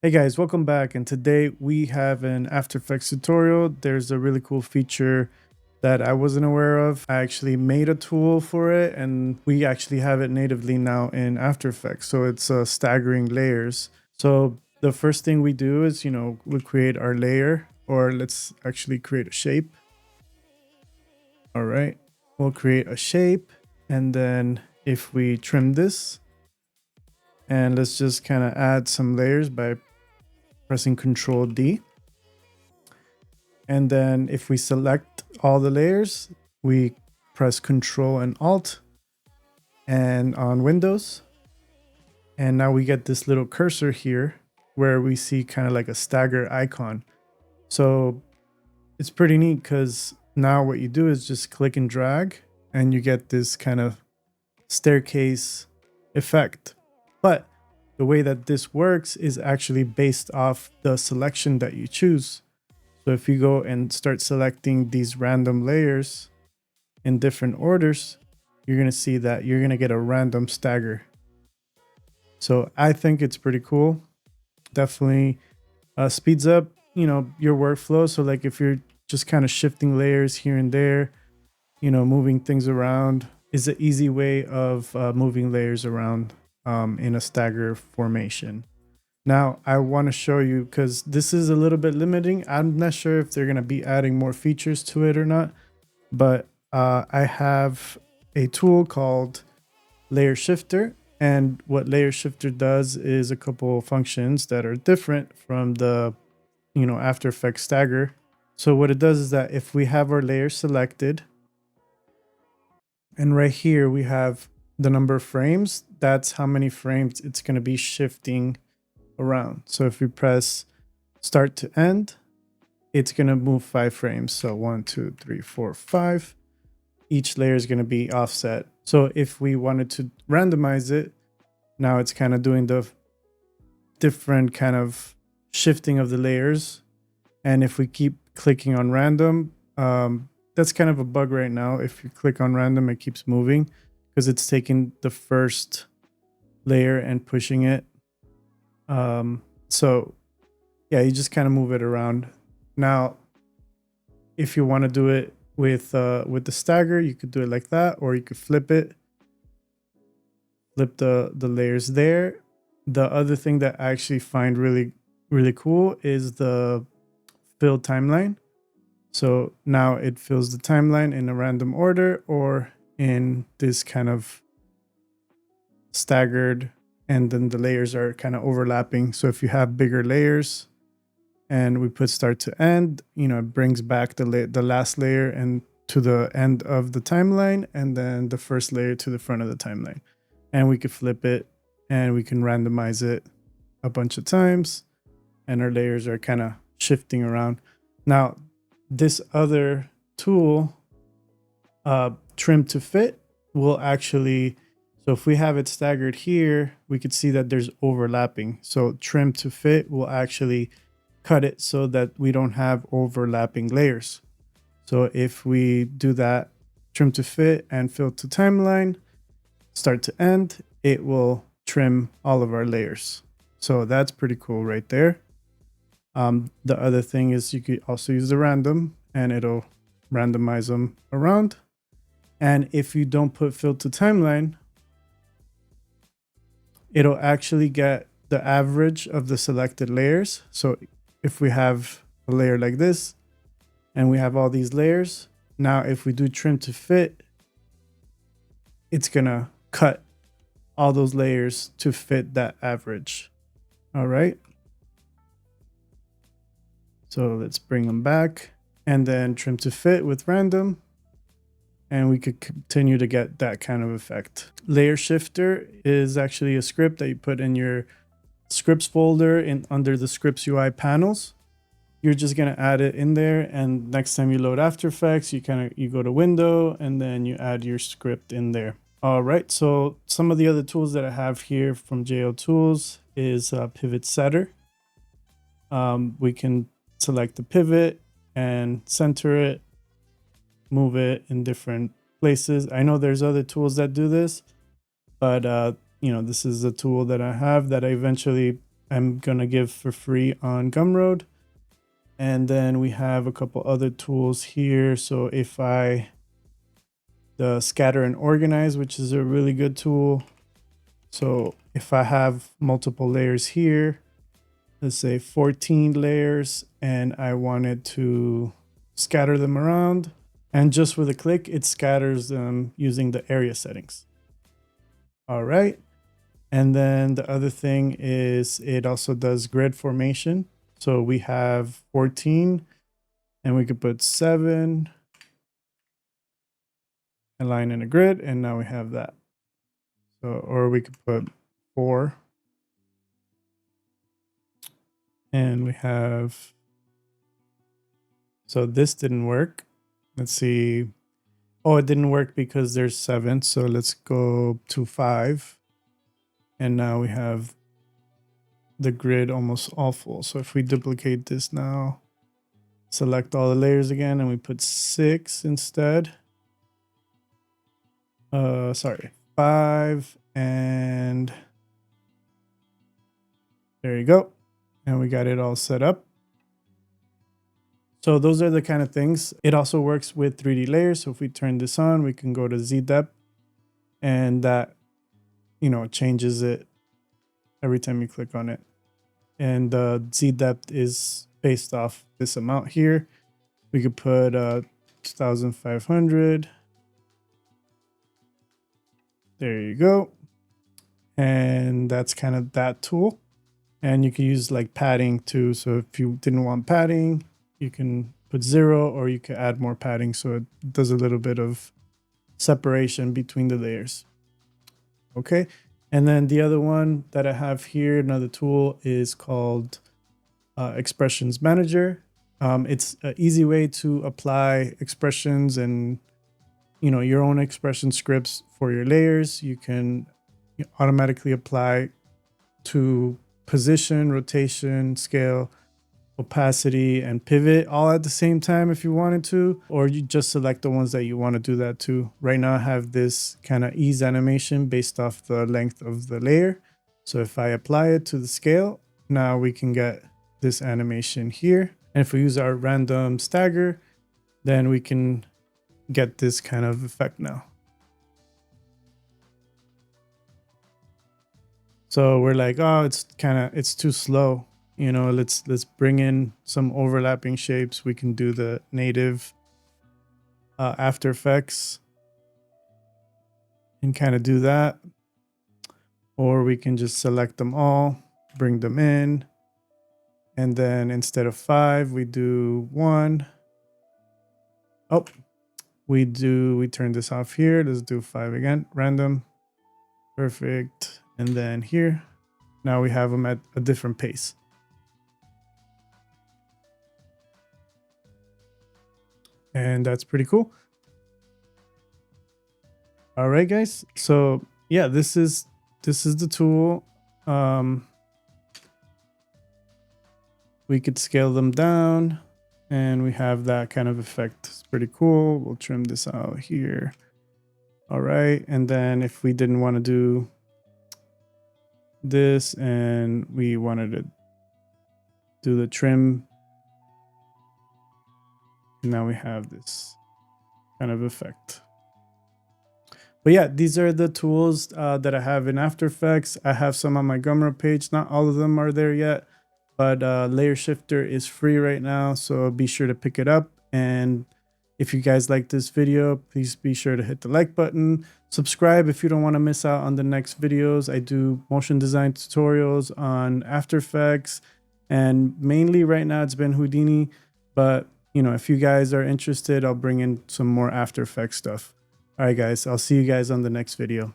Hey guys, welcome back. And today we have an After Effects tutorial. There's a really cool feature that I wasn't aware of. I actually made a tool for it and we actually have it natively now in After Effects. So it's staggering layers. So the first thing we do is, we'll create our layer, or let's actually create a shape. All right, we'll create a shape. And then if we trim this, and let's just kind of add some layers by pressing Control D. And then if we select all the layers, we press Control and Alt and on Windows. And now we get this little cursor here where we see kind of like a stagger icon. So it's pretty neat because now what you do is just click and drag and you get this kind of staircase effect. But the way that this works is actually based off the selection that you choose. So if you go and start selecting these random layers in different orders, you're going to see that you're going to get a random stagger. So I think it's pretty cool. Definitely speeds up, your workflow. So like if you're just kind of shifting layers here and there, moving things around is an easy way of moving layers around in a stagger formation. Now, I want to show you because this is a little bit limiting. I'm not sure if they're going to be adding more features to it or not, but I have a tool called Layer Shifter. And what Layer Shifter does is a couple of functions that are different from the, After Effects stagger. So what it does is that if we have our layer selected, and right here we have the number of frames, that's how many frames it's going to be shifting around. So if we press start to end, it's going to move 5 frames. So 1, 2, 3, 4, 5. Each layer is going to be offset. So if we wanted to randomize it, now it's kind of doing the different kind of shifting of the layers. And if we keep clicking on random, that's kind of a bug right now. If you click on random, it keeps moving because it's taking the first layer and pushing it. So yeah, you just kind of move it around. Now, if you want to do it with the stagger, you could do it like that, or you could flip it, flip the layers there. The other thing that I actually find really, really cool is the fill timeline. So now it fills the timeline in a random order or in this kind of staggered, and then the layers are kind of overlapping. So if you have bigger layers and we put start to end, it brings back the last layer and to the end of the timeline, and then the first layer to the front of the timeline. And we could flip it and we can randomize it a bunch of times, and our layers are kind of shifting around. Now, this other tool, trim to fit, will actually, so if we have it staggered here, we could see that there's overlapping. So trim to fit will actually cut it so that we don't have overlapping layers. So if we do that, trim to fit and fill to timeline, start to end, it will trim all of our layers. So that's pretty cool right there. The other thing is you could also use the random and it'll randomize them around. And if you don't put fill to timeline, it'll actually get the average of the selected layers. So if we have a layer like this and we have all these layers, now if we do trim to fit, it's gonna cut all those layers to fit that average. All right. So let's bring them back and then trim to fit with random. And we could continue to get that kind of effect. Layer Shifter is actually a script that you put in your scripts folder under the scripts UI panels. You're just gonna add it in there, and next time you load After Effects, you go to Window and then you add your script in there. All right, so some of the other tools that I have here from JL Tools is Pivot Setter. We can select the pivot and center it, move it in different places. I know there's other tools that do this, but this is a tool that I have that I eventually I'm gonna give for free on Gumroad. And then we have a couple other tools here. So if the scatter and organize, which is a really good tool. So if I have multiple layers here, let's say 14 layers, and I wanted to scatter them around, and just with a click, it scatters them using the area settings. All right. And then the other thing is it also does grid formation. So we have 14 and we could put 7, a line in a grid, and now we have that. So, or we could put 4 and we have, so this didn't work. Let's see. Oh, it didn't work because there's 7. So let's go to 5. And now we have the grid almost all full. So if we duplicate this now, select all the layers again, and we put 6 instead. Sorry, 5, and there you go. And we got it all set up. So those are the kind of things. It also works with 3D layers. So if we turn this on, we can go to Z depth, and that, changes it every time you click on it. And the Z depth is based off this amount here. We could put 2500. There you go. And that's kind of that tool. And you can use like padding too. So if you didn't want padding, you can put 0, or you can add more padding. So it does a little bit of separation between the layers. Okay. And then the other one that I have here, another tool, is called Expressions Manager. It's an easy way to apply expressions and your own expression scripts for your layers. You can automatically apply to position, rotation, scale, opacity, and pivot all at the same time if you wanted to, or you just select the ones that you want to do that to. Right now I have this kind of ease animation based off the length of the layer. So if I apply it to the scale, now we can get this animation here. And if we use our random stagger, then we can get this kind of effect now. So we're like, oh, it's too slow. Let's bring in some overlapping shapes. We can do the native After Effects and kind of do that. Or we can just select them all, bring them in. And then instead of 5, we do 1. Oh, we turn this off here. Let's do 5 again, random. Perfect. And then here, now we have them at a different pace. And that's pretty cool. All right, guys. So yeah, this is the tool. We could scale them down, and we have that kind of effect. It's pretty cool. We'll trim this out here. All right. And then if we didn't want to do this and we wanted to do the trim, and now we have this kind of effect. But yeah, these are the tools that I have in After Effects. I have some on my Gumroad page. Not all of them are there yet, but Layer Shifter is free right now, so be sure to pick it up. And if you guys like this video, please be sure to hit the like button. Subscribe if you don't want to miss out on the next videos. I do motion design tutorials on After Effects, and mainly right now it's been Houdini. But if you guys are interested, I'll bring in some more After Effects stuff. All right, guys, I'll see you guys on the next video.